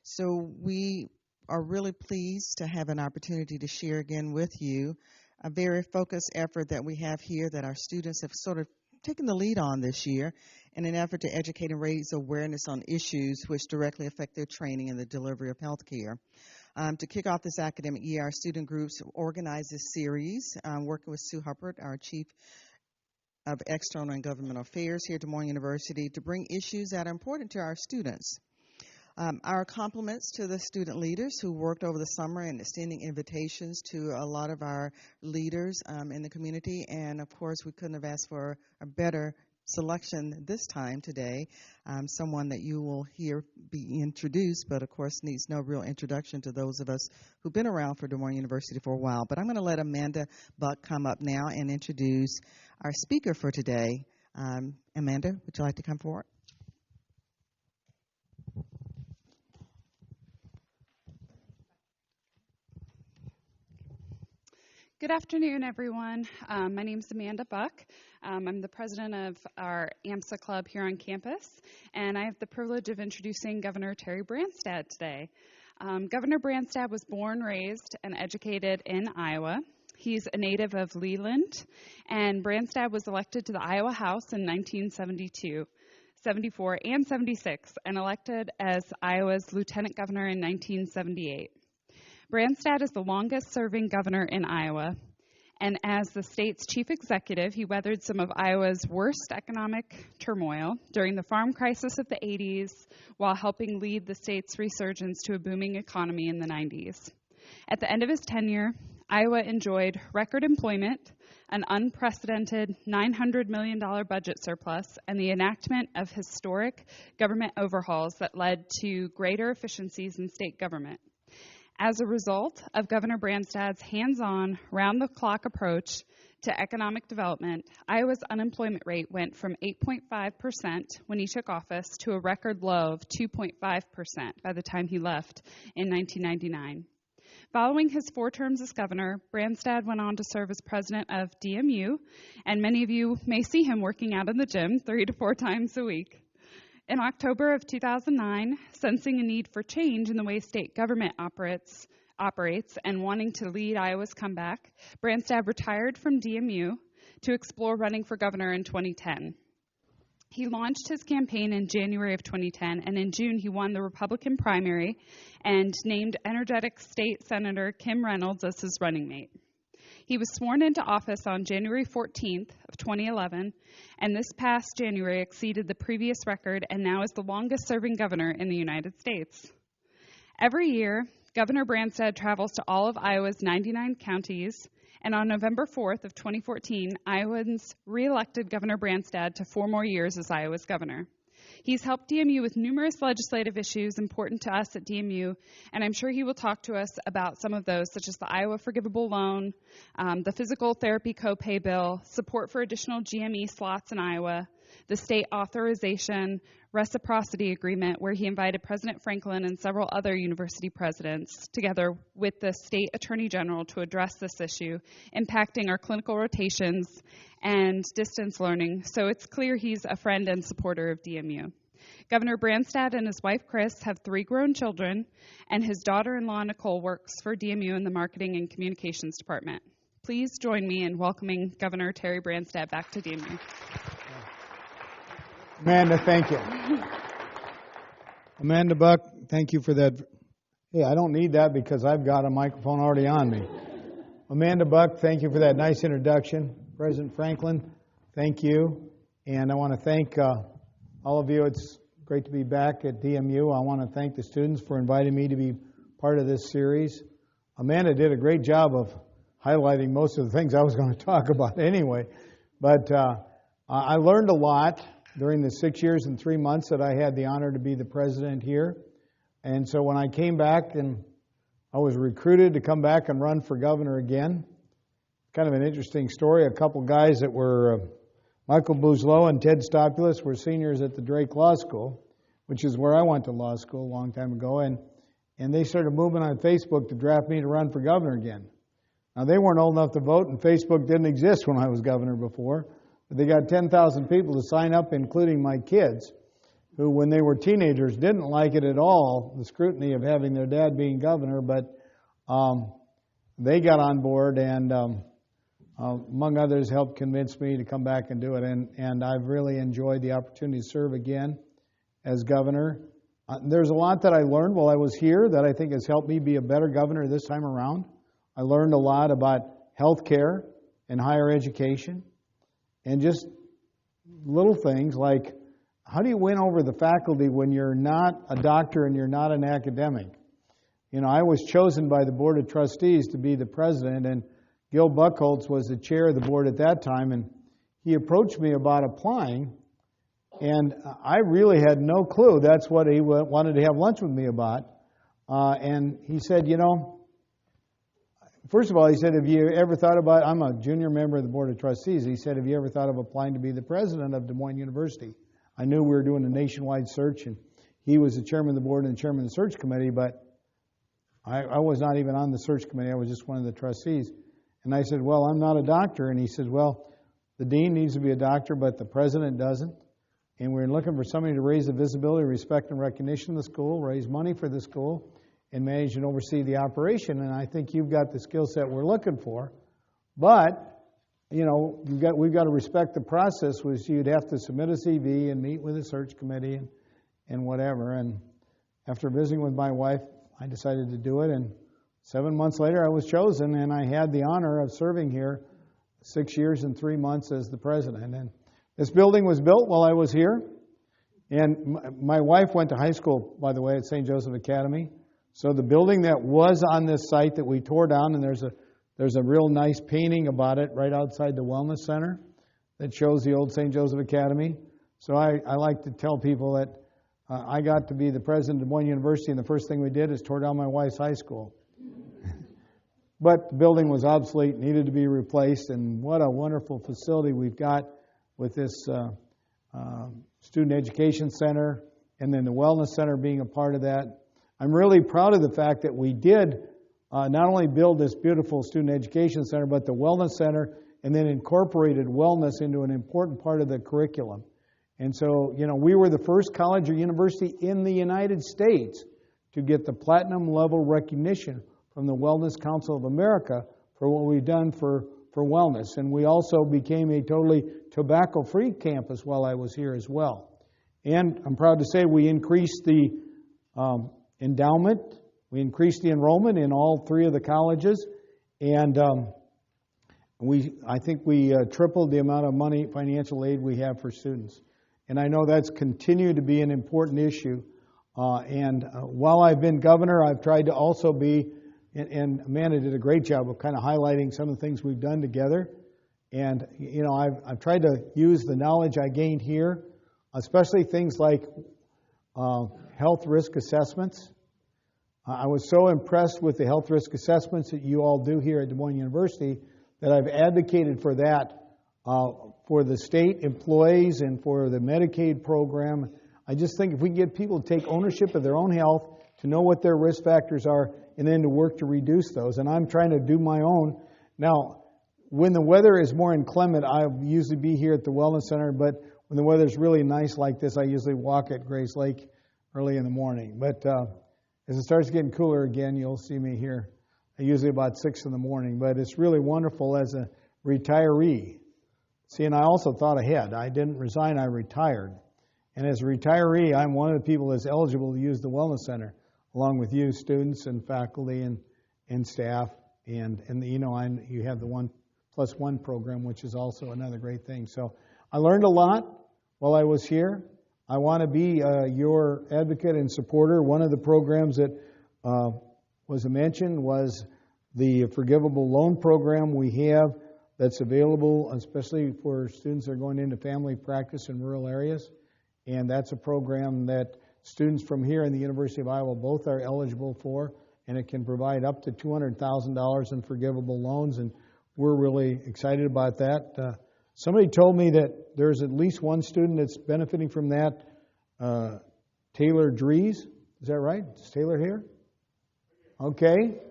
So we are really pleased to have an opportunity to share again with you a very focused effort that we have here that our students have sort of taken the lead on this year in an effort to educate and raise awareness on issues which directly affect their training and the delivery of health care. To kick off this academic year, our student groups organized this series, working with Sue Huppert, our Chief of External and Governmental Affairs here at Des Moines University, to bring issues that are important to our students. Our compliments to the student leaders who worked over the summer and extending invitations to a lot of our leaders in the community. And, of course, we couldn't have asked for a better selection this time today, someone that you will hear be introduced, but, of course, needs no real introduction to those of us who've been around for Des Moines University for a while. But I'm going to let Amanda Buck come up now and introduce our speaker for today. Amanda, would you like to come forward? Good afternoon, everyone. My name is Amanda Buck. I'm the president of our AMSA club here on campus, and I have the privilege of introducing Governor Terry Branstad today. Governor Branstad was born, raised, and educated in Iowa. He's a native of Leland, and Branstad was elected to the Iowa House in 1972, 74, and 76, and elected as Iowa's lieutenant governor in 1978. Branstad is the longest-serving governor in Iowa, and as the state's chief executive, he weathered some of Iowa's worst economic turmoil during the farm crisis of the 80s while helping lead the state's resurgence to a booming economy in the 90s. At the end of his tenure, Iowa enjoyed record employment, an unprecedented $900 million budget surplus, and the enactment of historic government overhauls that led to greater efficiencies in state government. As a result of Governor Branstad's hands-on, round-the-clock approach to economic development, Iowa's unemployment rate went from 8.5% when he took office to a record low of 2.5% by the time he left in 1999. Following his 4 terms as governor, Branstad went on to serve as president of DMU, and many of you may see him working out in the gym 3 to 4 times a week. In October of 2009, sensing a need for change in the way state government operates and wanting to lead Iowa's comeback, Branstad retired from DMU to explore running for governor in 2010. He launched his campaign in January of 2010, and in June he won the Republican primary and named energetic State Senator Kim Reynolds as his running mate. He was sworn into office on January 14th of 2011, and this past January exceeded the previous record and now is the longest-serving governor in the United States. Every year, Governor Branstad travels to all of Iowa's 99 counties, and on November 4th of 2014, Iowans re-elected Governor Branstad to 4 more years as Iowa's governor. He's helped DMU with numerous legislative issues important to us at DMU, and I'm sure he will talk to us about some of those, such as the Iowa Forgivable Loan, the Physical Therapy Copay Bill, support for additional GME slots in Iowa, the State Authorization Reciprocity Agreement, where he invited President Franklin and several other university presidents, together with the State Attorney General, to address this issue, impacting our clinical rotations and distance learning, so it's clear he's a friend and supporter of DMU. Governor Branstad and his wife, Chris, have 3 grown children, and his daughter-in-law, Nicole, works for DMU in the Marketing and Communications Department. Please join me in welcoming Governor Terry Branstad back to DMU. Amanda, thank you. Amanda Buck, thank you for that. Hey, I don't need that because I've got a microphone already on me. Amanda Buck, thank you for that nice introduction. President Franklin, thank you. And I want to thank all of you. It's great to be back at DMU. I want to thank the students for inviting me to be part of this series. Amanda did a great job of highlighting most of the things I was going to talk about anyway. But I learned a lot during the 6 years and 3 months that I had the honor to be the president here. And so when I came back and I was recruited to come back and run for governor again, kind of an interesting story. A couple guys that were, Michael Bouzleau and Ted Stopulus, were seniors at the Drake Law School, which is where I went to law school a long time ago, and they started moving on Facebook to draft me to run for governor again. Now, they weren't old enough to vote, and Facebook didn't exist when I was governor before, but they got 10,000 people to sign up, including my kids. who, when they were teenagers, didn't like it at all, the scrutiny of having their dad being governor, but they got on board and, among others, helped convince me to come back and do it. And I've really enjoyed the opportunity to serve again as governor. There's a lot that I learned while I was here that I think has helped me be a better governor this time around. I learned a lot about health care and higher education and just little things like how do you win over the faculty when you're not a doctor and you're not an academic? You know, I was chosen by the Board of Trustees to be the president, and Gil Buckholtz was the chair of the board at that time, and he approached me about applying, and I really had no clue that's what he wanted to have lunch with me about. And he said, you know, first of all, he said, have you ever thought about, I'm a junior member of the Board of Trustees, he said, have you ever thought of applying to be the president of Des Moines University? I knew we were doing a nationwide search, and he was the chairman of the board and the chairman of the search committee, but I was not even on the search committee, I was just one of the trustees. And I said, well, I'm not a doctor. And he said, well, the dean needs to be a doctor, but the president doesn't. And we're looking for somebody to raise the visibility, respect, and recognition of the school, raise money for the school, and manage and oversee the operation. And I think you've got the skill set we're looking for. But, you know, we've got to respect the process, which you'd have to submit a CV and meet with the search committee and whatever. And after visiting with my wife, I decided to do it. And 7 months later, I was chosen, and I had the honor of serving here 6 years and 3 months as the president. And this building was built while I was here. And my wife went to high school, by the way, at St. Joseph Academy. So the building that was on this site that we tore down, and there's a real nice painting about it right outside the Wellness Center that shows the old St. Joseph Academy. So I like to tell people that I got to be the president of Des Moines University, and the first thing we did is tore down my wife's high school. But the building was obsolete, needed to be replaced, and what a wonderful facility we've got with this student education center and then the wellness center being a part of that. I'm really proud of the fact that we did not only build this beautiful student education center, but the wellness center, and then incorporated wellness into an important part of the curriculum. And so, you know, we were the first college or university in the United States to get the platinum level recognition from the Wellness Council of America for what we've done for wellness. And we also became a totally tobacco-free campus while I was here as well. And I'm proud to say we increased the endowment, we increased the enrollment in all three of the colleges, and I think we tripled the amount of money, financial aid we have for students. And I know that's continued to be an important issue. And while I've been governor, I've tried to also be, and Amanda did a great job of kind of highlighting some of the things we've done together. And, you know, I've tried to use the knowledge I gained here, especially things like health risk assessments. I was so impressed with the health risk assessments that you all do here at Des Moines University that I've advocated for that for the state employees and for the Medicaid program. I just think if we can get people to take ownership of their own health, to know what their risk factors are, and then to work to reduce those. And I'm trying to do my own. Now, when the weather is more inclement, I'll usually be here at the Wellness Center, but when the weather's really nice like this, I usually walk at Grace Lake early in the morning. But as it starts getting cooler again, you'll see me here usually about 6 in the morning. But it's really wonderful as a retiree. See, and I also thought ahead. I didn't resign, I retired. And as a retiree, I'm one of the people that's eligible to use the Wellness Center, along with you, students and faculty and staff. And you have the 1+1 program, which is also another great thing. So I learned a lot while I was here. I want to be your advocate and supporter. One of the programs that was mentioned was the forgivable loan program we have that's available, especially for students that are going into family practice in rural areas. And that's a program that students from here and the University of Iowa both are eligible for, and it can provide up to $200,000 in forgivable loans, and we're really excited about that. Somebody told me that there's at least one student that's benefiting from that, Taylor Dries. Is that right? Is Taylor here? Okay.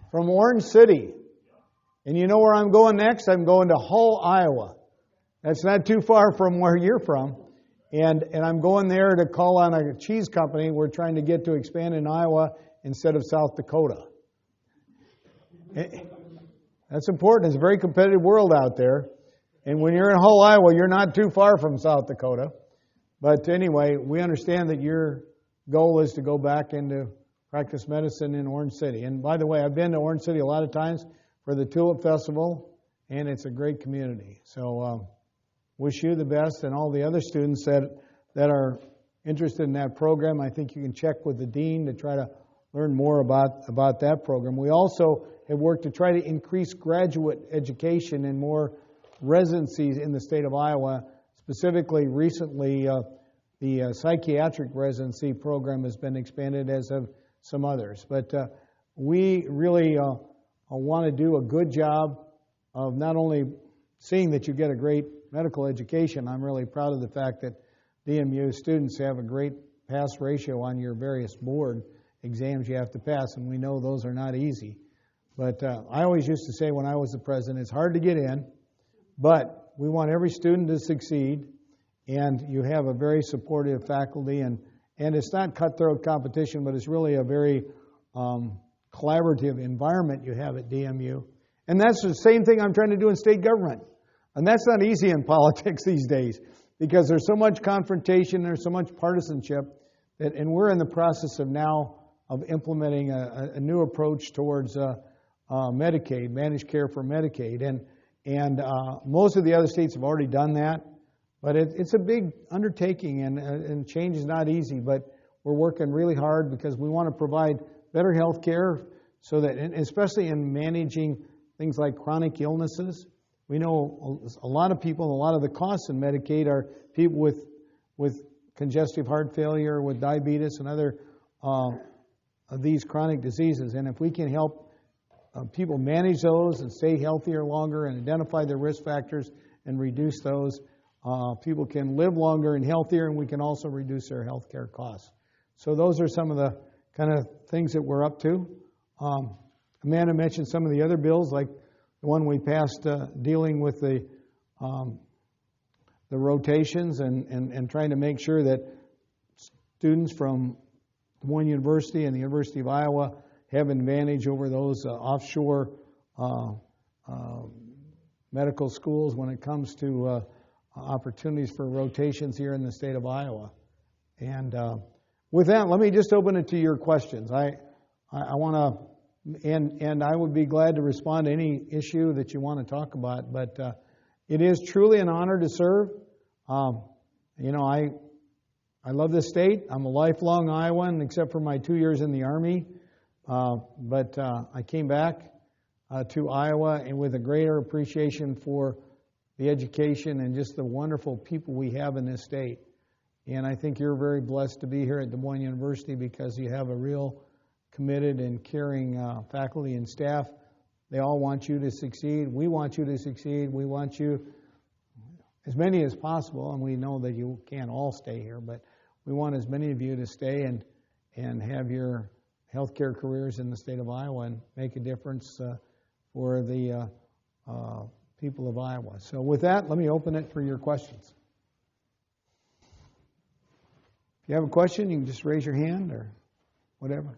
From Orange City. And you know where I'm going next? I'm going to Hull, Iowa. That's not too far from where you're from. And I'm going there to call on a cheese company we're trying to get to expand in Iowa instead of South Dakota. That's important. It's a very competitive world out there. And when you're in Hull, Iowa, you're not too far from South Dakota. But anyway, we understand that your goal is to go back into practice medicine in Orange City. And by the way, I've been to Orange City a lot of times for the Tulip Festival, and it's a great community. So wish you the best, and all the other students that are interested in that program. I think you can check with the dean to try to learn more about that program. We also have worked to try to increase graduate education and more residencies in the state of Iowa. Specifically, recently, the psychiatric residency program has been expanded, as have some others. But we really want to do a good job of not only seeing that you get a great medical education. I'm really proud of the fact that DMU students have a great pass ratio on your various board exams you have to pass, and we know those are not easy. But I always used to say when I was the president, it's hard to get in, but we want every student to succeed, and you have a very supportive faculty, and it's not cutthroat competition, but it's really a very collaborative environment you have at DMU. And that's the same thing I'm trying to do in state government. And that's not easy in politics these days, because there's so much confrontation, there's so much partisanship, and we're in the process of now of implementing a new approach towards Medicaid, managed care for Medicaid. And most of the other states have already done that, but it's a big undertaking, and change is not easy, but we're working really hard because we want to provide better health care, so that, and especially in managing things like chronic illnesses. We know a lot of people, a lot of the costs in Medicaid are people with congestive heart failure, with diabetes, and other of these chronic diseases. And if we can help people manage those and stay healthier longer and identify their risk factors and reduce those, people can live longer and healthier, and we can also reduce their health care costs. So those are some of the kind of things that we're up to. Amanda mentioned some of the other bills, like the one we passed dealing with the rotations and trying to make sure that students from Des Moines University and the University of Iowa have an advantage over those offshore medical schools when it comes to opportunities for rotations here in the state of Iowa. And with that, let me just open it to your questions. I want to. And I would be glad to respond to any issue that you want to talk about. But it is truly an honor to serve. I love this state. I'm a lifelong Iowan, except for my 2 years in the Army. But I came back to Iowa and with a greater appreciation for the education and just the wonderful people we have in this state. And I think you're very blessed to be here at Des Moines University, because you have a real committed and caring faculty and staff. They all want you to succeed. We want you to succeed. We want you, as many as possible, and we know that you can't all stay here, but we want as many of you to stay and have your healthcare careers in the state of Iowa and make a difference for the people of Iowa. So with that, let me open it for your questions. If you have a question, you can just raise your hand or whatever.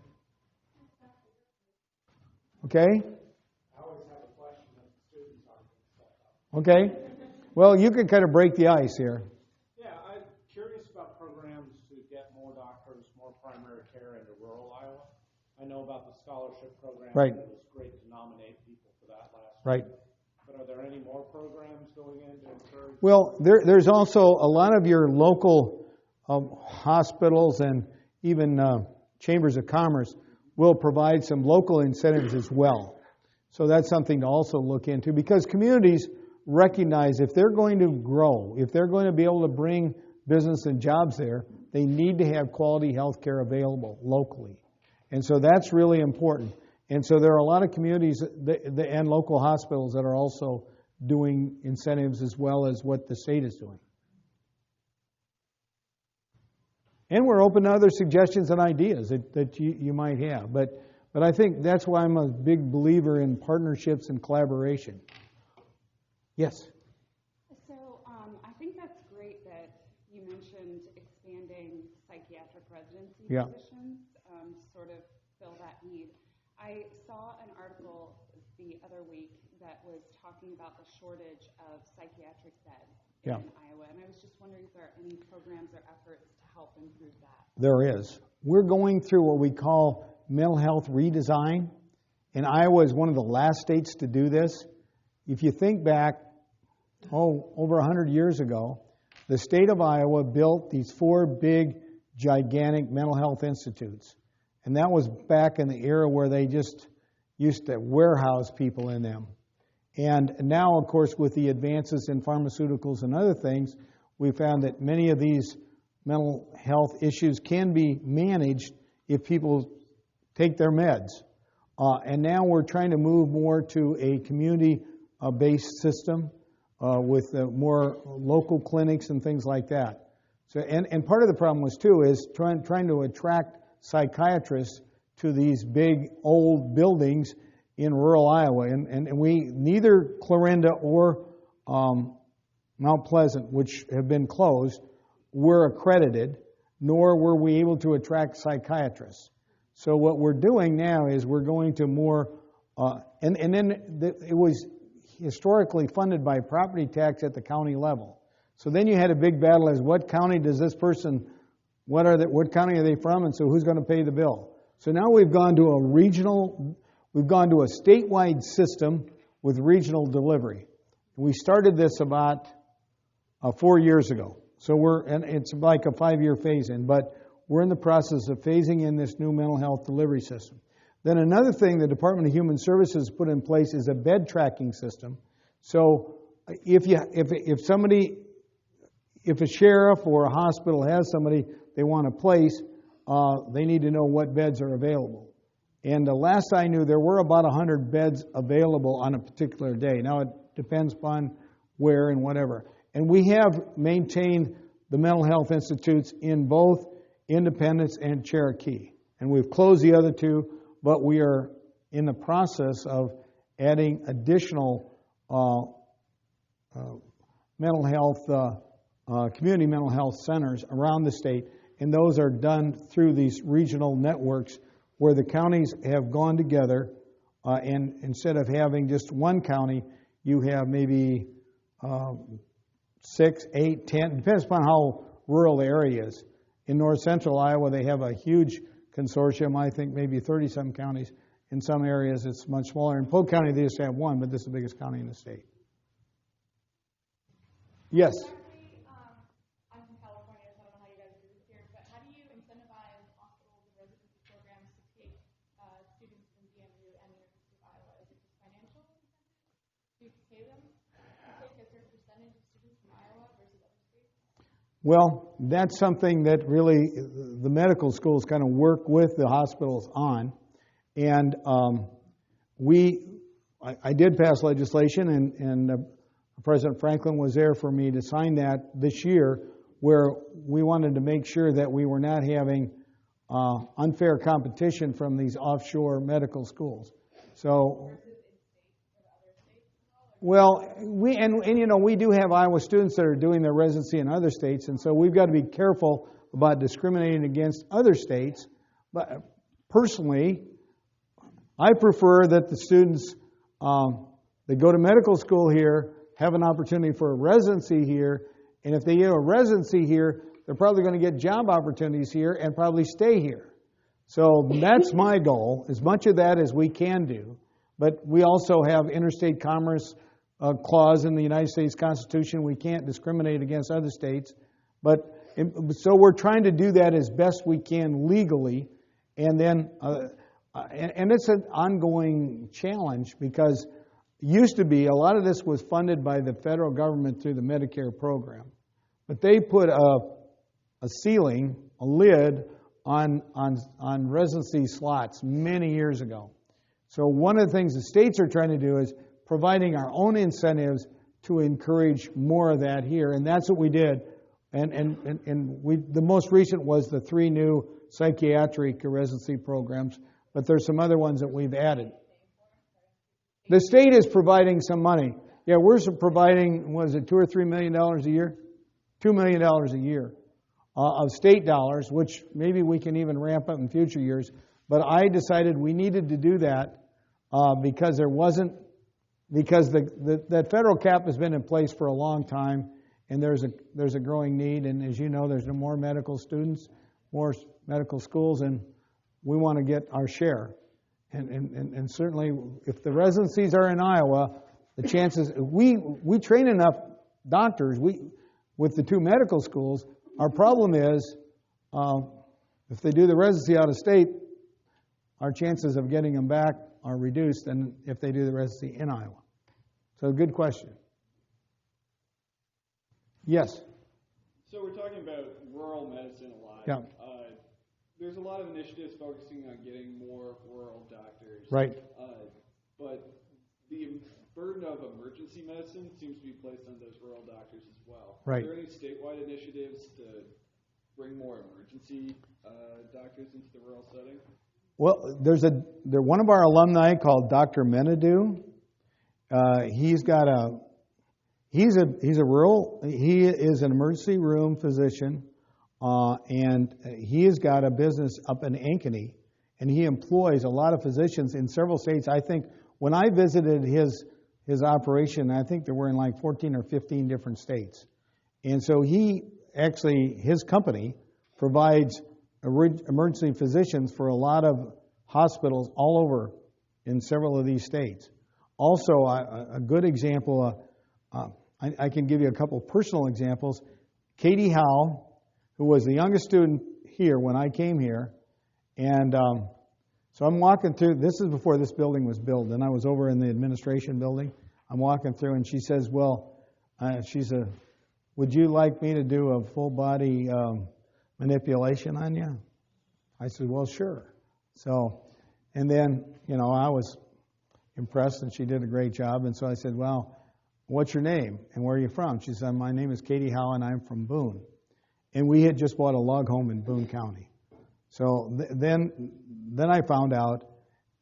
Okay? I always have a question that the students aren't. Okay. Well, you can kind of break the ice here. Yeah, I'm curious about programs to get more doctors, more primary care into rural Iowa. I know about the scholarship program. Right. It was great to nominate people for that last Right. year. But are there any more programs going in to encourage? Well, there's also a lot of your local hospitals and even chambers of commerce will provide some local incentives as well. So that's something to also look into, because communities recognize if they're going to grow, if they're going to be able to bring business and jobs there, they need to have quality health care available locally. And so that's really important. And so there are a lot of communities and local hospitals that are also doing incentives as well as what the state is doing. And we're open to other suggestions and ideas that you might have. But I think that's why I'm a big believer in partnerships and collaboration. Yes? So I think that's great that you mentioned Yeah. positions to sort of fill that need. I saw an article the other week that was talking about the shortage of psychiatric beds in Iowa, and I was just wondering if there are any programs or efforts to help improve that. There is. We're going through what we call mental health redesign, and Iowa is one of the last states to do this. If you think back, over 100 years ago, the state of Iowa built these 4 big, gigantic mental health institutes. And that was back in the era where they just used to warehouse people in them. And now, of course, with the advances in pharmaceuticals and other things, we found that many of these mental health issues can be managed if people take their meds. And now we're trying to move more to a community-based system with more local clinics and things like that. So, and part of the problem was, too, is trying to attract psychiatrists to these big old buildings in rural Iowa. And we, neither Clarinda or Mount Pleasant, which have been closed, were accredited, nor were we able to attract psychiatrists. So what we're doing now is we're going to more, and then it was historically funded by property tax at the county level. So then you had a big battle as what county does this person, what county are they from, and so who's going to pay the bill? So now we've gone to a statewide system with regional delivery. We started this about 4 years ago. So and it's like a 5-year phase-in, but we're in the process of phasing in this new mental health delivery system. Then another thing the Department of Human Services put in place is a bed tracking system. So if a sheriff or a hospital has somebody they want to place, they need to know what beds are available. And the last I knew, there were about 100 beds available on a particular day. Now, it depends upon where and whatever. And we have maintained the mental health institutes in both Independence and Cherokee. And we've closed the other 2, but we are in the process of adding additional mental health, community mental health centers around the state. And those are done through these regional networks where the counties have gone together, and instead of having just one county, you have maybe 6, 8, 10, depends upon how rural the area is. In north central Iowa, they have a huge consortium, I think maybe 30-some counties. In some areas, it's much smaller. In Polk County, they just have one, but this is the biggest county in the state. Yes? I'm from California, so I don't know how you guys do this here, but how do you incentivize hospitals and residency programs to take students from DMU and the University of Iowa? Is it just financial incentive? Do you pay them to take a certain percentage of students from Iowa versus other states? Well, that's something that really the medical schools kind of work with the hospitals on. And I did pass legislation, and President Franklin was there for me to sign that this year, where we wanted to make sure that we were not having unfair competition from these offshore medical schools. So, well, we do have Iowa students that are doing their residency in other states, and so we've got to be careful about discriminating against other states. But personally, I prefer that the students that go to medical school here have an opportunity for a residency here, and if they get a residency here, they're probably going to get job opportunities here and probably stay here. So that's my goal, as much of that as we can do. But we also have interstate commerce clause in the United States Constitution. We can't discriminate against other states. So we're trying to do that as best we can legally, and then and it's an ongoing challenge because it used to be a lot of this was funded by the federal government through the Medicare program, but they put a ceiling, a lid on residency slots many years ago. So one of the things the states are trying to do is providing our own incentives to encourage more of that here, and that's what we did. And the most recent was the 3 new psychiatric residency programs, but there's some other ones that we've added. The state is providing some money. Yeah, we're providing, $2 or $3 million a year? $2 million a year. of state dollars, which maybe we can even ramp up in future years. But I decided we needed to do that because that federal cap has been in place for a long time, and there's a growing need. And as you know, there's more medical students, more medical schools, and we want to get our share. And certainly, if the residencies are in Iowa, the chances we train enough doctors with the 2 medical schools. Our problem is if they do the residency out of state, our chances of getting them back are reduced than if they do the residency in Iowa. So, good question. Yes. So we're talking about rural medicine a lot. Yeah. There's a lot of initiatives focusing on getting more rural doctors. Right. But the burden of emergency medicine seems to be placed on those rural doctors as well. Right. Are there any statewide initiatives to bring more emergency doctors into the rural setting? Well, there's one of our alumni called Dr. Menadu. He is an emergency room physician, and he has got a business up in Ankeny, and he employs a lot of physicians in several states. I think when I visited his operation, I think there were in like 14 or 15 different states. And so his company provides emergency physicians for a lot of hospitals all over in several of these states. Also, a good example, I can give you a couple personal examples. Katie Howell, who was the youngest student here when I came here, and so I'm walking through, this is before this building was built, and I was over in the administration building. I'm walking through, and she says, would you like me to do a full body manipulation on you? I said, well, sure. So, and then, I was impressed, and she did a great job, and so I said, well, what's your name, and where are you from? She said, my name is Katie Howe, and I'm from Boone. And we had just bought a log home in Boone County. So then I found out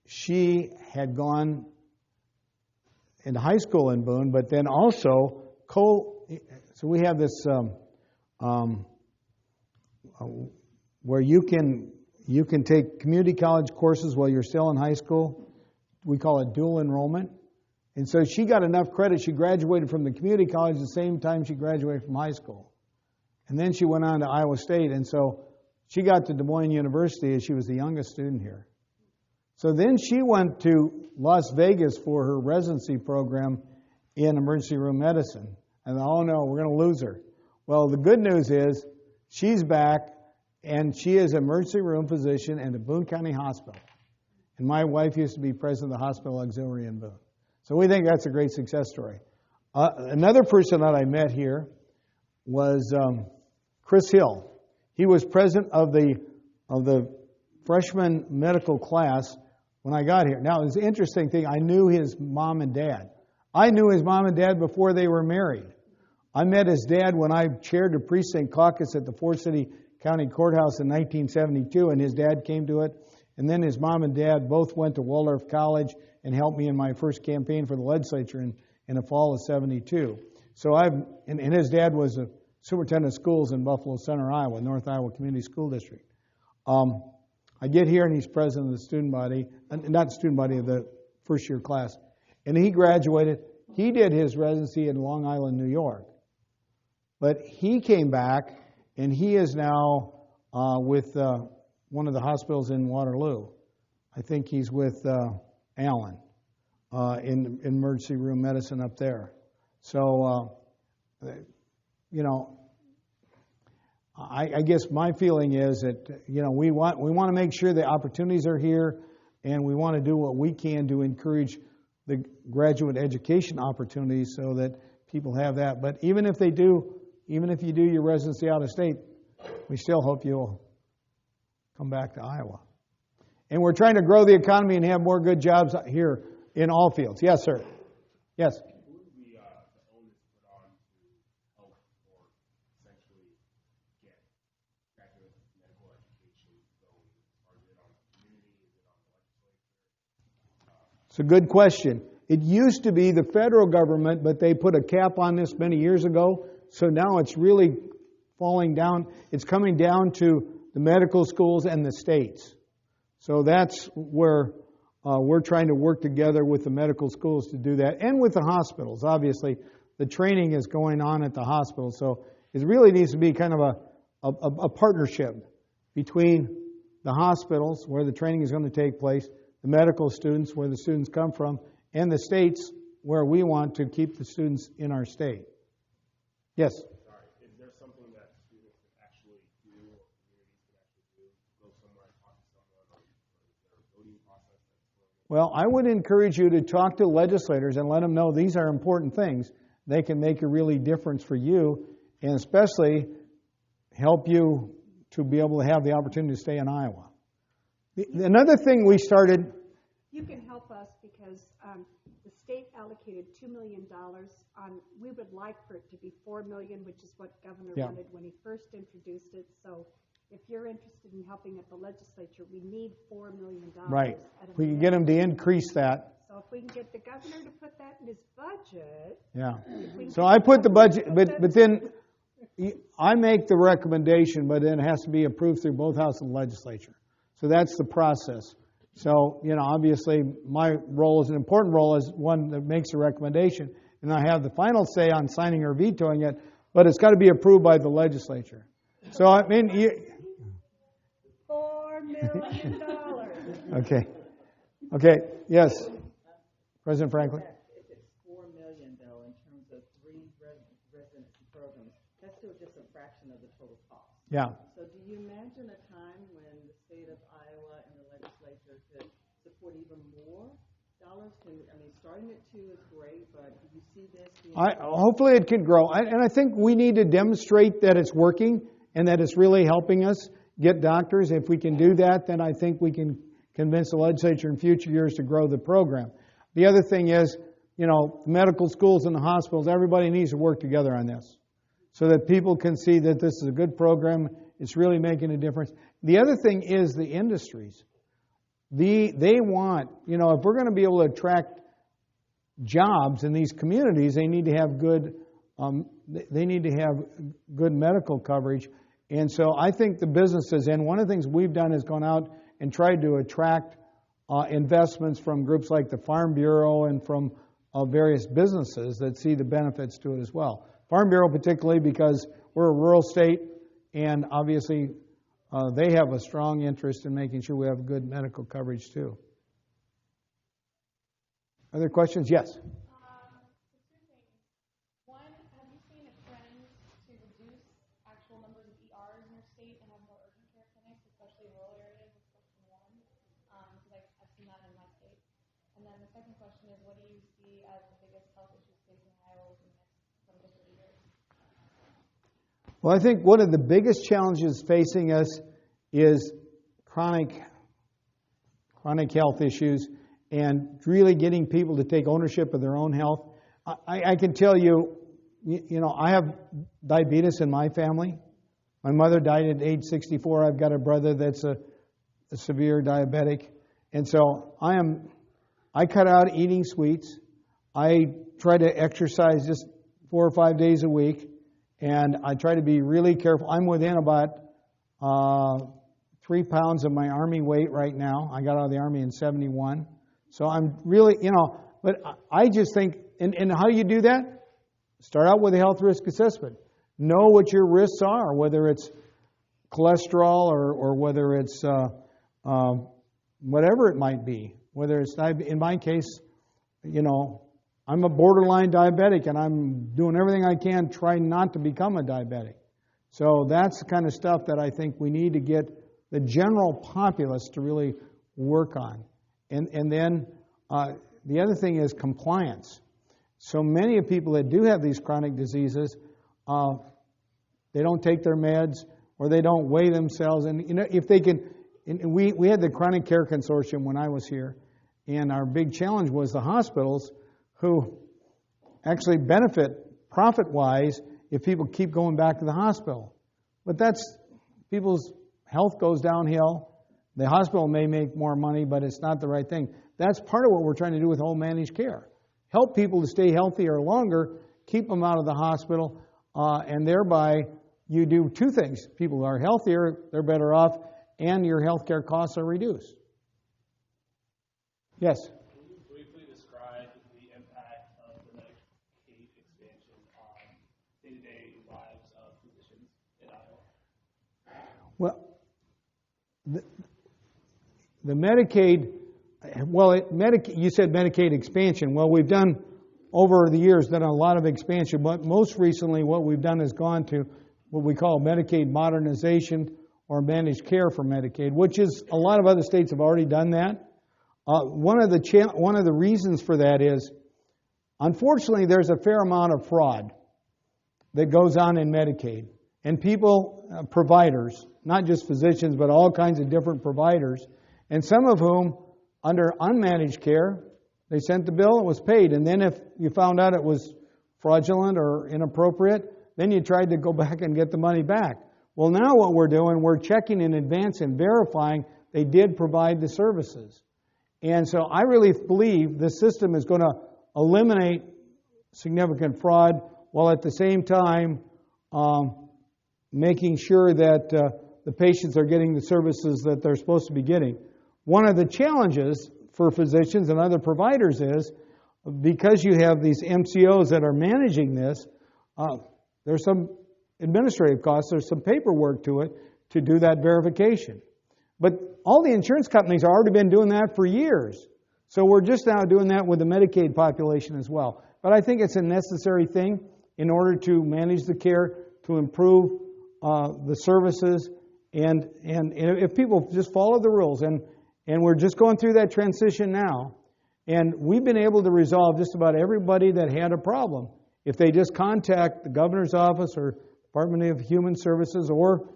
she had gone into high school in Boone, but then also so we have this where you can take community college courses while you're still in high school. We call it dual enrollment. And so she got enough credit. She graduated from the community college the same time she graduated from high school. And then she went on to Iowa State. And so she got to Des Moines University as she was the youngest student here. So then she went to Las Vegas for her residency program in emergency room medicine. And oh no, we're going to lose her. Well, the good news is she's back, and she is an emergency room physician at the Boone County Hospital. And my wife used to be president of the hospital auxiliary in Boone. So we think that's a great success story. Another person that I met here was Chris Hill. He was president of the freshman medical class when I got here. Now, it's an interesting thing. I knew his mom and dad. I knew his mom and dad before they were married. I met his dad when I chaired the precinct caucus at the Fort City County Courthouse in 1972, and his dad came to it. And then his mom and dad both went to Waldorf College and helped me in my first campaign for the legislature in the fall of '72. So and his dad was a superintendent of schools in Buffalo Center, Iowa, North Iowa Community School District. I get here, and he's president of the student body, not the student body, of the first year class. And he graduated. He did his residency in Long Island, New York. But he came back, and he is now with one of the hospitals in Waterloo. I think he's with Allen in emergency room medicine up there. So, I guess my feeling is that, we want to make sure the opportunities are here, and we want to do what we can to encourage the graduate education opportunities so that people have that. But even if you do your residency out of state, we still hope you'll come back to Iowa. And we're trying to grow the economy and have more good jobs here in all fields. Yes, sir. Yes. Who would the onus put on to help or essentially get graduate medical education going? Or is it on the community? Is it on the legislature? It's a good question. It used to be the federal government, but they put a cap on this many years ago. So now it's really falling down. It's coming down to the medical schools and the states. So that's where we're trying to work together with the medical schools to do that, and with the hospitals. Obviously, the training is going on at the hospital, so it really needs to be kind of a partnership between the hospitals, where the training is going to take place, the medical students, where the students come from, and the states, where we want to keep the students in our state. Yes? Sorry, is there something that students can actually do, or communities can actually do? Go somewhere and talk to someone, or is there a voting process that's going on? Well, I would encourage you to talk to legislators and let them know these are important things. They can make a really difference for you, and especially help you to be able to have the opportunity to stay in Iowa. Another thing we started... You can help us because the state allocated $2 million on, we would like for it to be $4 million, which is what Governor wanted when he first introduced it. So if you're interested in helping at the legislature, we need $4 million. Right. If we can get him to increase that. So if we can get the governor to put that in his budget. Yeah. So I put the budget, but then I make the recommendation, but then it has to be approved through both houses of the legislature. So that's the process. So, obviously my role is an important role as one that makes a recommendation, and I have the final say on signing or vetoing it, but it's got to be approved by the legislature. So, I mean... $4 million. Okay, yes. President Franklin? If it's $4 million, though, in terms of 3 residency programs, that's still just a fraction of the total cost. Yeah. So do you imagine a time when the state of Iowa and the legislature could support even more dollars? Starting at 2 is great, but do you see this being... Hopefully it can grow. And I think we need to demonstrate that it's working and that it's really helping us get doctors. If we can do that, then I think we can convince the legislature in future years to grow the program. The other thing is, medical schools and the hospitals, everybody needs to work together on this so that people can see that this is a good program. It's really making a difference. The other thing is the industries. They want, if we're going to be able to attract jobs in these communities, they need to have good medical coverage. And so I think the businesses, and one of the things we've done is gone out and tried to attract investments from groups like the Farm Bureau and from various businesses that see the benefits to it as well. Farm Bureau particularly because we're a rural state, and obviously they have a strong interest in making sure we have good medical coverage too. Other questions? Yes. So 2 things. One, have you seen a trend to reduce actual numbers of ERs in your state and have more urgent care clinics, especially in rural areas? That's question one. Because I've seen that in my state. And then the second question is, what do you see as the biggest health issues facing Iowa within the next 20 to 30 years? Well, I think one of the biggest challenges facing us is chronic health issues and really getting people to take ownership of their own health. I can tell you, I have diabetes in my family. My mother died at age 64. I've got a brother that's a severe diabetic. And so I cut out eating sweets. I try to exercise just 4 or 5 days a week. And I try to be really careful. I'm within about 3 pounds of my Army weight right now. I got out of the Army in 71. So I'm really, but I just think, and how do you do that? Start out with a health risk assessment. Know what your risks are, whether it's cholesterol or whether it's whatever it might be. Whether it's, in my case, I'm a borderline diabetic and I'm doing everything I can trying not to become a diabetic. So that's the kind of stuff that I think we need to get the general populace to really work on. And then the other thing is compliance. So many of people that do have these chronic diseases, they don't take their meds or they don't weigh themselves. And if they can, and we had the Chronic Care Consortium when I was here, and our big challenge was the hospitals who actually benefit profit-wise if people keep going back to the hospital. But that's, people's health goes downhill. The hospital may make more money, but it's not the right thing. That's part of what we're trying to do with home managed care. Help people to stay healthier longer, keep them out of the hospital, and thereby you do two things. People are healthier, they're better off, and your healthcare costs are reduced. Yes? Can you briefly describe the impact of the Medicaid expansion on day-to-day lives of physicians in Iowa? Well, the Medicaid, you said Medicaid expansion. Well, we've done, over the years, done a lot of expansion, but most recently what we've done is gone to what we call Medicaid Modernization or managed care for Medicaid, which is, a lot of other states have already done that. One of the reasons for that is, unfortunately, there's a fair amount of fraud that goes on in Medicaid. And people, providers, not just physicians, but all kinds of different providers, and some of whom, under unmanaged care, they sent the bill, it was paid. And then if you found out it was fraudulent or inappropriate, then you tried to go back and get the money back. Well, now what we're doing, we're checking in advance and verifying they did provide the services. And so I really believe this system is going to eliminate significant fraud while at the same time making sure that the patients are getting the services that they're supposed to be getting. One of the challenges for physicians and other providers is, because you have these MCOs that are managing this, there's some administrative costs, there's some paperwork to it to do that verification. But all the insurance companies have already been doing that for years. So we're just now doing that with the Medicaid population as well. But I think it's a necessary thing in order to manage the care, to improve the services, and if people just follow the rules, and we're just going through that transition now, and we've been able to resolve just about everybody that had a problem. If they just contact the governor's office or Department of Human Services, or,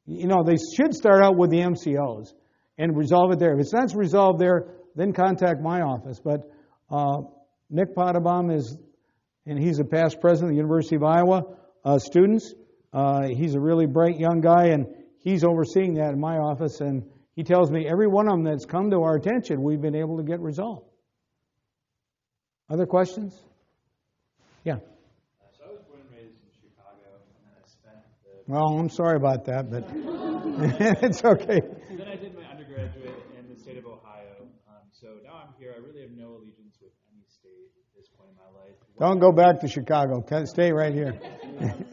they should start out with the MCOs and resolve it there. If it's not resolved there, then contact my office. But Nick Potabom and he's a past president of the University of Iowa students. He's a really bright young guy, and he's overseeing that in my office, and he tells me every one of them that's come to our attention, we've been able to get resolved. Other questions? Yeah. So I was born and raised in Chicago, and then I spent Well, I'm sorry about that, but it's okay. Then I did my undergraduate in the state of Ohio. So now I'm here. I really have no allegiance with any state at this point in my life. Don't go back to Chicago. Stay right here.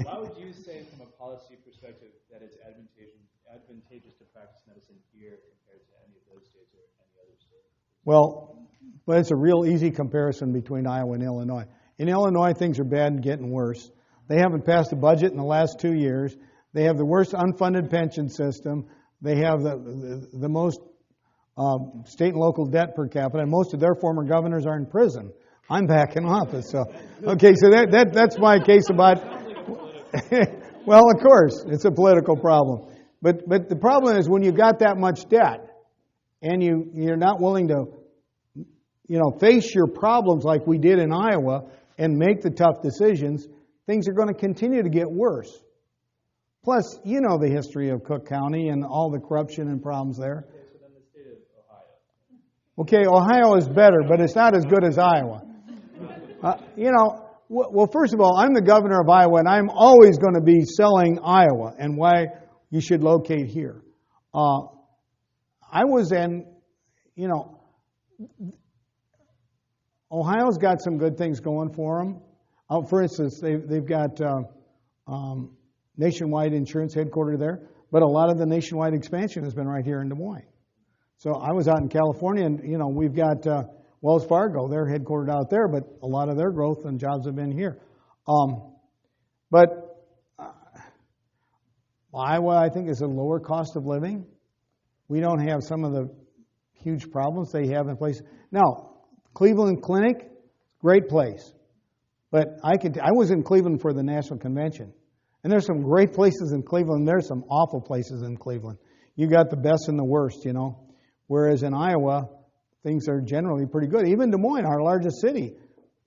Why would you say, from a policy perspective, that it's advantageous to practice medicine here compared to any of those states or any other state? Well, but it's a real easy comparison between Iowa and Illinois. In Illinois, things are bad and getting worse. They haven't passed a budget in the last 2 years. They have the worst unfunded pension system. They have the most state and local debt per capita, and most of their former governors are in prison. I'm back in office, so okay. So that's my case about. Well, of course, it's a political problem, but the problem is when you got that much debt, and you're not willing to, face your problems like we did in Iowa and make the tough decisions, things are going to continue to get worse. Plus, the history of Cook County and all the corruption and problems there. Okay, so then the state of Ohio. Okay, Ohio is better, but it's not as good as Iowa. Well, first of all, I'm the governor of Iowa, and I'm always going to be selling Iowa and why you should locate here. Ohio's got some good things going for them. For instance, they've got nationwide insurance headquartered there, but a lot of the nationwide expansion has been right here in Des Moines. So I was out in California, and we've got Wells Fargo. They're headquartered out there, but a lot of their growth and jobs have been here. But Iowa, I think, is a lower cost of living. We don't have some of the huge problems they have in place. Now, Cleveland Clinic, great place. But I was in Cleveland for the National Convention. And there's some great places in Cleveland. There's some awful places in Cleveland. You got the best and the worst, Whereas in Iowa, things are generally pretty good. Even Des Moines, our largest city,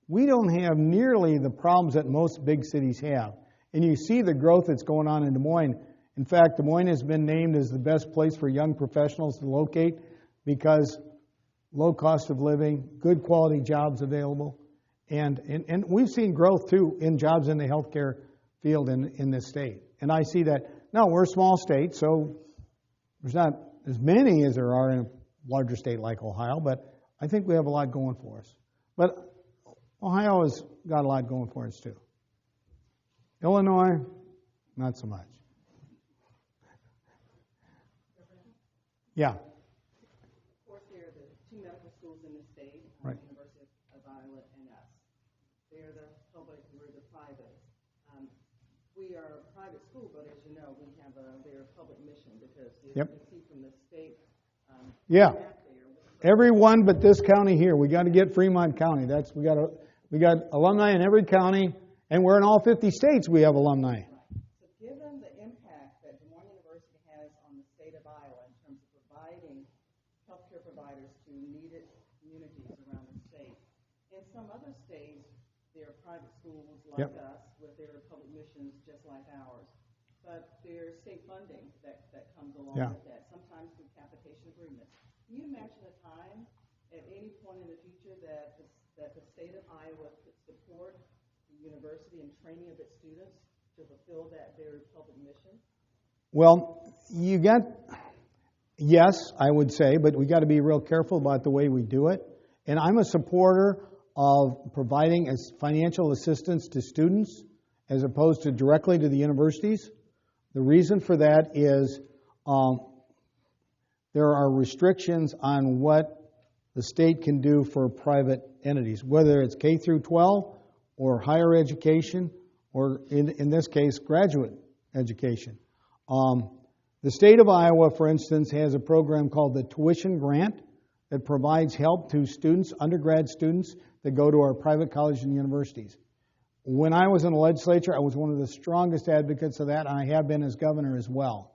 we don't have nearly the problems that most big cities have. And you see the growth that's going on in Des Moines. In fact, Des Moines has been named as the best place for young professionals to locate because low cost of living, good quality jobs available. And we've seen growth, too, in jobs in the healthcare field in this state. And I see that. Now, we're a small state, so there's not as many as there are in a larger state like Ohio, but I think we have a lot going for us. But Ohio has got a lot going for us, too. Illinois, not so much. Yeah. Of course, there are the two medical schools in the state, Right. University of Iowa and us. They're the public, we're the private. We are a private school, but as you know, we have their public mission because you Yep. can see from the state Yeah. map there. Everyone but this county here. We got to get Fremont County. We got alumni in every county, and we're in all 50 states. We have alumni. So given the impact that Des Moines University has on the state of Iowa in terms of providing healthcare providers to needed communities around the state, in some other states, there are private schools like Yep. us with their public missions just like ours. But there's state funding that comes along Yeah. with that, sometimes through capitation agreements. Can you imagine a time at any point in the future that the state of Iowa could support the university and training of its students to fulfill that very public mission? Well, yes, I would say, but we got to be real careful about the way we do it. And I'm a supporter of providing as financial assistance to students as opposed to directly to the universities. The reason for that is there are restrictions on what the state can do for private entities, whether it's K through 12 or higher education or, in this case, graduate education. The state of Iowa, for instance, has a program called the Tuition Grant that provides help to students, undergrad students, that go to our private colleges and universities. When I was in the legislature, I was one of the strongest advocates of that, and I have been as governor as well.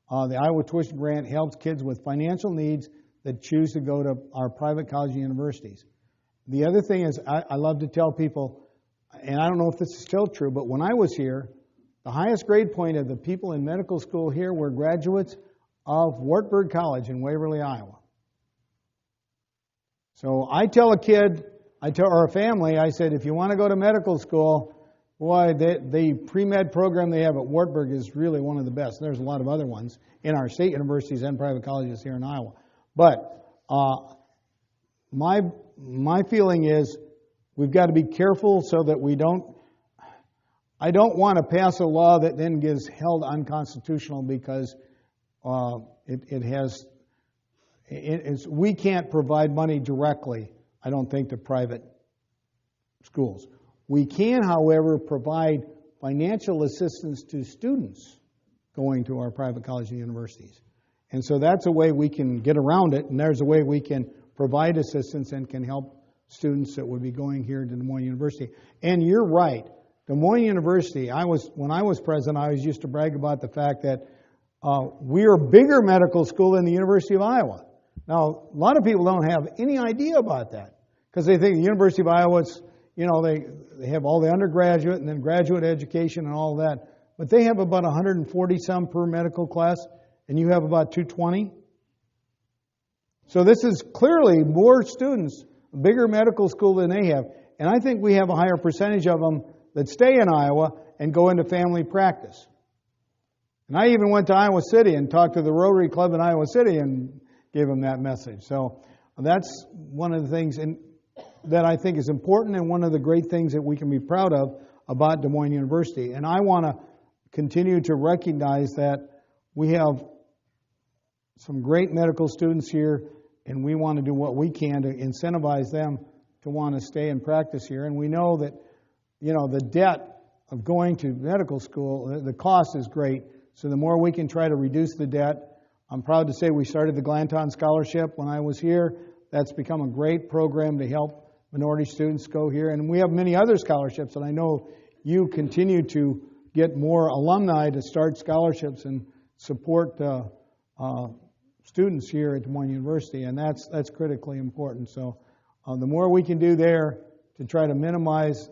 The Iowa Tuition Grant helps kids with financial needs that choose to go to our private colleges and universities. The other thing is, I love to tell people, and I don't know if this is still true, but when I was here, the highest grade point of the people in medical school here were graduates of Wartburg College in Waverly, Iowa. So I tell a kid, or a family, I said, if you want to go to medical school, boy, the pre-med program they have at Wartburg is really one of the best. There's a lot of other ones in our state universities and private colleges here in Iowa. But my feeling is we've got to be careful so that we don't. I don't want to pass a law that then gets held unconstitutional because we can't provide money directly, I don't think, to private schools. We can, however, provide financial assistance to students going to our private colleges and universities. And so that's a way we can get around it, and there's a way we can provide assistance and can help students that would be going here to Des Moines University. And you're right. Des Moines University, when I was president, I always used to brag about the fact that we're a bigger medical school than the University of Iowa. Now, a lot of people don't have any idea about that because they think the University of Iowa, they have all the undergraduate and then graduate education and all that. But they have about 140 some per medical class, and you have about 220. So this is clearly more students, a bigger medical school than they have. And I think we have a higher percentage of them that stay in Iowa and go into family practice. And I even went to Iowa City and talked to the Rotary Club in Iowa City and gave them that message. So that's one of the things that I think is important and one of the great things that we can be proud of about Des Moines University. And I want to continue to recognize that we have some great medical students here, and we want to do what we can to incentivize them to want to stay and practice here. And we know that, the debt of going to medical school, the cost is great. So the more we can try to reduce the debt, I'm proud to say we started the Glanton Scholarship when I was here. That's become a great program to help minority students go here. And we have many other scholarships, and I know you continue to get more alumni to start scholarships and support students here at Des Moines University, and that's critically important. So the more we can do there to try to minimize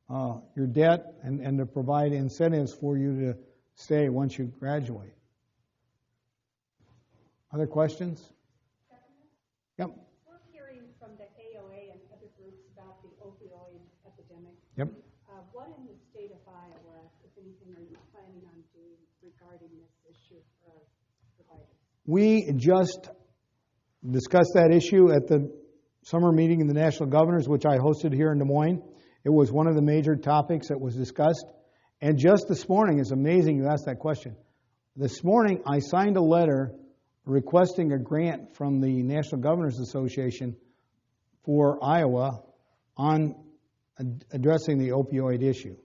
your debt and to provide incentives for you to stay once you graduate. Other questions? Yep. We're hearing from the AOA and other groups about the opioid epidemic. Yep. What in the state of Iowa, if anything are you planning on doing regarding this issue for our providers? We just discussed that issue at the summer meeting in the National Governors, which I hosted here in Des Moines. It was one of the major topics that was discussed. And just this morning, it's amazing you asked that question. This morning, I signed a letter requesting a grant from the National Governors Association for Iowa on addressing the opioid issue.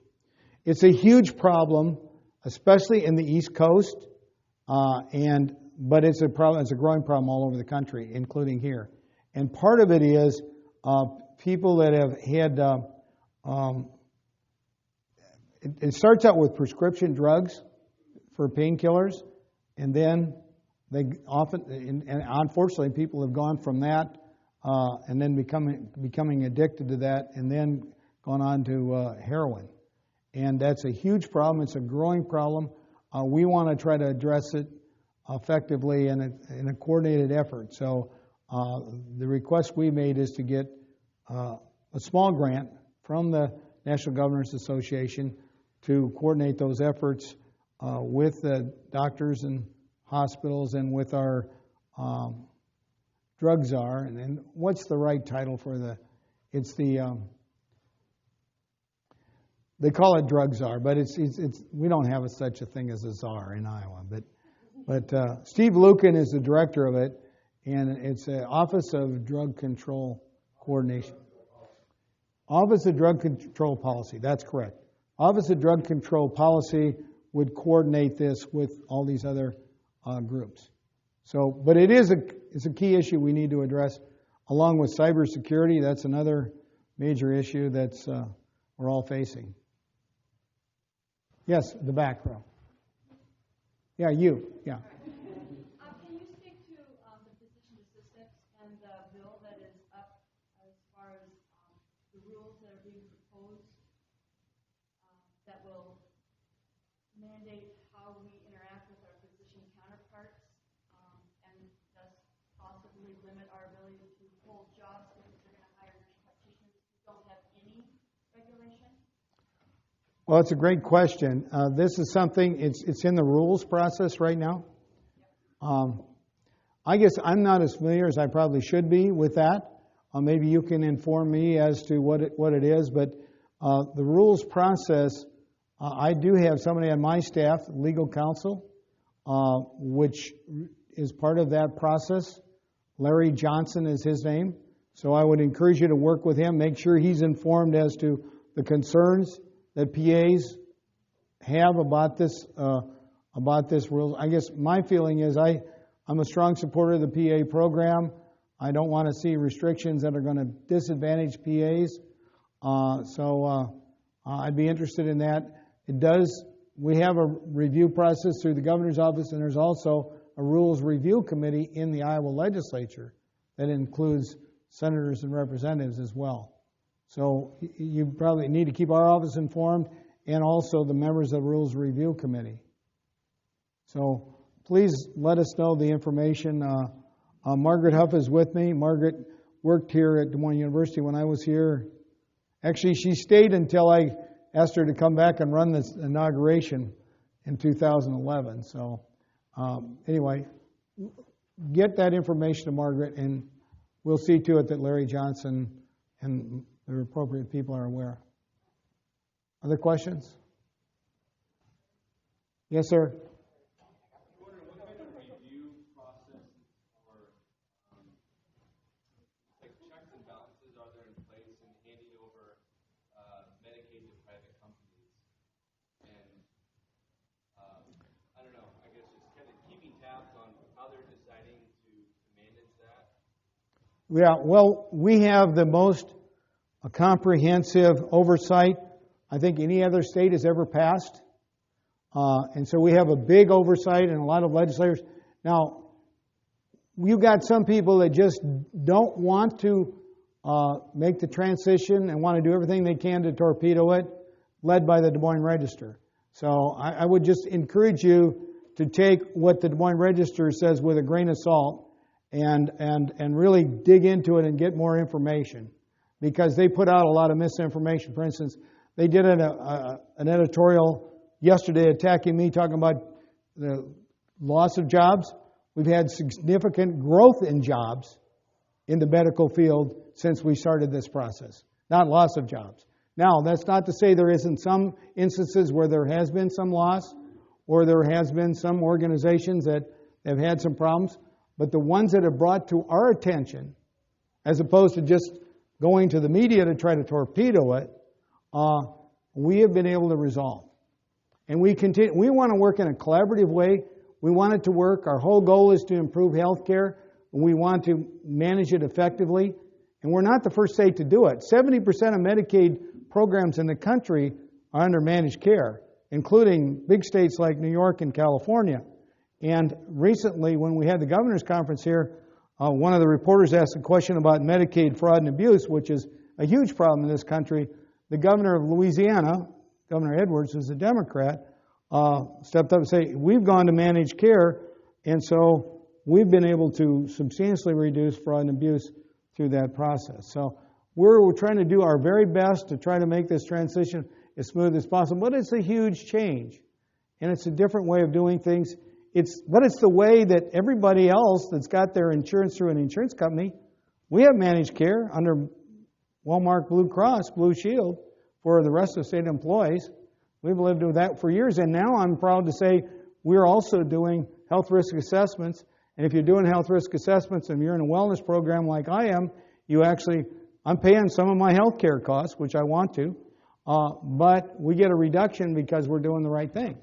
It's a huge problem, especially in the East Coast, but it's a problem. It's a growing problem all over the country, including here. And part of it is people that have had. It starts out with prescription drugs for painkillers, and then they often, and unfortunately, people have gone from that and then becoming addicted to that, and then gone on to heroin. And that's a huge problem. It's a growing problem. We want to try to address it effectively in a coordinated effort. So the request we made is to get a small grant from the National Governors Association to coordinate those efforts with the doctors and hospitals and with our drug czar. And then what's the right title for it's the, they call it drug czar, but it's we don't have such a thing as a czar in Iowa. But Steve Lucan is the director of it, and it's the Office of Drug Control Coordination. Office of Drug Control Policy, that's correct. Office of Drug Control Policy would coordinate this with all these other groups. So, but it's a key issue we need to address, along with cybersecurity. That's another major issue that's we're all facing. Yes, the back row. Yeah, you. Yeah. Can you speak to the physician assistants and the bill that is up as far as the rules that are being proposed that will mandate how we interact with our physician counterparts and thus possibly limit our ability to hold jobs because they're going to hire nurse practitioners who don't have any regulation? Well, it's a great question. This is something, it's in the rules process right now. I guess I'm not as familiar as I probably should be with that. Maybe you can inform me as to what it is. But the rules process, I do have somebody on my staff, legal counsel, which is part of that process. Larry Johnson is his name. So I would encourage you to work with him, make sure he's informed as to the concerns that PAs have about this rule. I guess my feeling is I'm a strong supporter of the PA program. I don't want to see restrictions that are going to disadvantage PAs. So I'd be interested in that. We have a review process through the governor's office, and there's also a rules review committee in the Iowa legislature that includes senators and representatives as well. So you probably need to keep our office informed and also the members of the Rules Review Committee. So please let us know the information. Margaret Huff is with me. Margaret worked here at Des Moines University when I was here. Actually, she stayed until I asked her to come back and run this inauguration in 2011. So anyway, get that information to Margaret, and we'll see to it that Larry Johnson and the appropriate people are aware. Other questions? Yes, sir. I'm wondering what kind of review process or like checks and balances are there in place in handing over Medicaid to private companies? And I don't know, I guess just kind of keeping tabs on how they're deciding to manage that. Yeah, well, we have the most comprehensive oversight I think any other state has ever passed. And so we have a big oversight and a lot of legislators. Now, you've got some people that just don't want to make the transition and want to do everything they can to torpedo it, led by the Des Moines Register. So I would just encourage you to take what the Des Moines Register says with a grain of salt and really dig into it and get more information, because they put out a lot of misinformation. For instance, they did an editorial yesterday attacking me, talking about the loss of jobs. We've had significant growth in jobs in the medical field since we started this process, not loss of jobs. Now, that's not to say there isn't some instances where there has been some loss or there has been some organizations that have had some problems, but the ones that have brought to our attention, as opposed to just going to the media to try to torpedo it, we have been able to resolve. And we want to work in a collaborative way. We want it to work. Our whole goal is to improve health care. We want to manage it effectively. And we're not the first state to do it. 70% of Medicaid programs in the country are under managed care, including big states like New York and California. And recently, when we had the governor's conference here, one of the reporters asked a question about Medicaid fraud and abuse, which is a huge problem in this country. The governor of Louisiana, Governor Edwards, who's a Democrat, stepped up and said, we've gone to managed care, and so we've been able to substantially reduce fraud and abuse through that process. So we're trying to do our very best to try to make this transition as smooth as possible, but it's a huge change, and it's a different way of doing things. But it's the way that everybody else that's got their insurance through an insurance company, we have managed care under Walmart Blue Cross, Blue Shield, for the rest of the state employees. We've lived with that for years, and now I'm proud to say we're also doing health risk assessments. And if you're doing health risk assessments and you're in a wellness program like I am, I'm paying some of my health care costs, which I want to, but we get a reduction because we're doing the right things.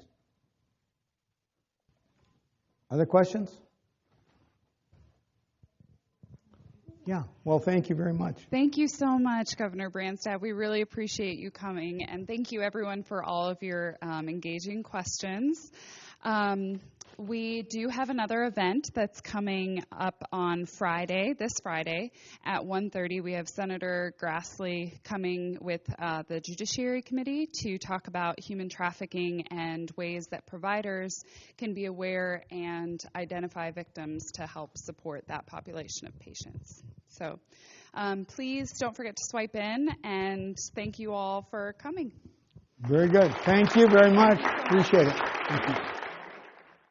Other questions? Yeah, well, thank you very much. Thank you so much, Governor Branstad. We really appreciate you coming, and thank you, everyone, for all of your engaging questions. We do have another event that's coming up on Friday, this Friday, at 1:30. We have Senator Grassley coming with the Judiciary Committee to talk about human trafficking and ways that providers can be aware and identify victims to help support that population of patients. So please don't forget to swipe in, and thank you all for coming. Very good. Thank you very much. Appreciate it. Thank you.